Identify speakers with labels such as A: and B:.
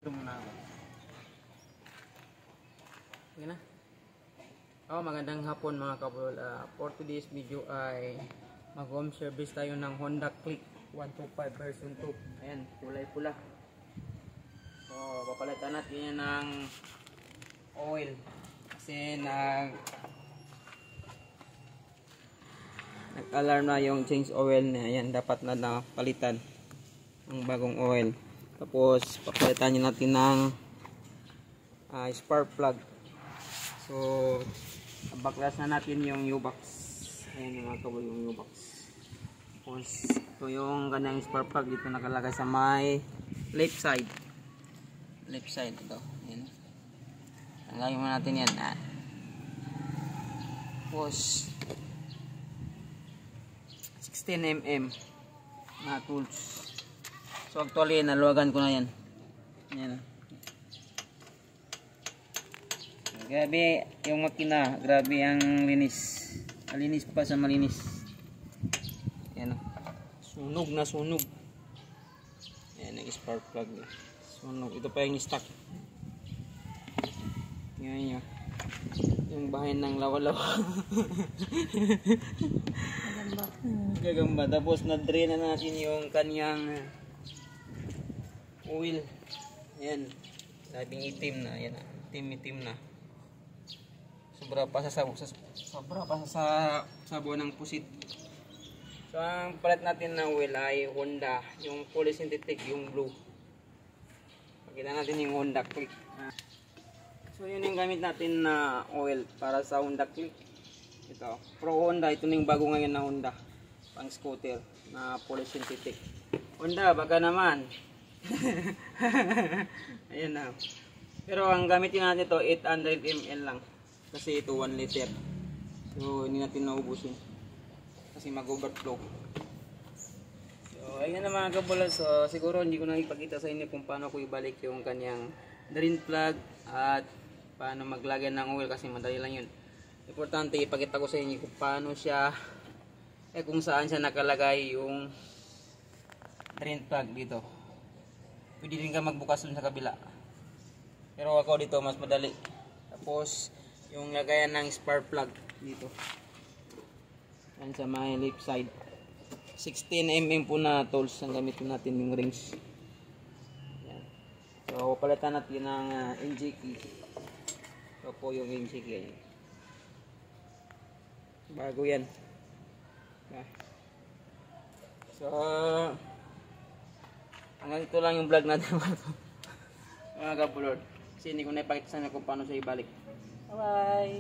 A: Muna ako. Sige na. Magandang hapon mga kabulol. For today's video ay mag-home service tayo ng Honda Click 125 version 2. Ayan, kulay pula. So, papalitan natin yan ng oil. Kasi nag-alarm na yung change oil na. Ayan, dapat na napalitan ng bagong oil. Tapos papalitan nyo natin ng spark plug. So baklas na natin yung U-box. Ayan yung mga kabul, yung U-box. Tapos ito yung kanyang spark plug, dito nakalagay sa may left side. Left side ito. Ayan. Tanggalin mo natin yan. Tapos 16mm na tools. So actually naluwagan ko na yan. Ayan. Grabe yung makina, grabe ang linis. Malinis pa sa malinis. Ayan. Sunog na sunog. Ayan ang spark plug. Sunog. Ito pa yung stock. Ayan yun. Yung bahay ng lawa-lawa. Gagamba. Tapos na-drain na natin yung kanyang oil. Ayan. Sabing itim na. Ayan. Itim na. Sobra pa sa sabon ng pusit. So ang palit natin na oil ay Honda. Yung fully synthetic, yung blue. Pakita natin yung Honda Click. So yun yung gamit natin na oil para sa Honda Click. Ito. Pro Honda. Ito yung bago ngayon na Honda. Pang scooter na fully synthetic. Honda, baka naman. Ayan na. Pero ang gamitin natin ito 800 ml lang. Kasi ito 1 liter. So hindi natin naubusin. Kasi mag-overflow. So ayun na mga kabulol. So siguro hindi ko na ipakita sa inyo kung paano ko ibalik yung kanyang drain plug at paano maglagay ng oil kasi madali lang yun. Importante ipakita ko sa inyo kung paano siya kung saan siya nakalagay yung drain plug dito. Pwede din ka magbukas dun sa kabila. Pero ako dito mas madali. Tapos yung lagayan ng spark plug dito. Yan sa my left side. 16mm po na tools ang gamitin natin, yung rings. Yan. So palitan natin ng NG key. Ito po yung NG key. Bago yan. So hanggang ito lang yung vlog natin mga kabulod. Kasi hindi ko na ipakita sa inyo kung paano siya ibalik. Bye bye!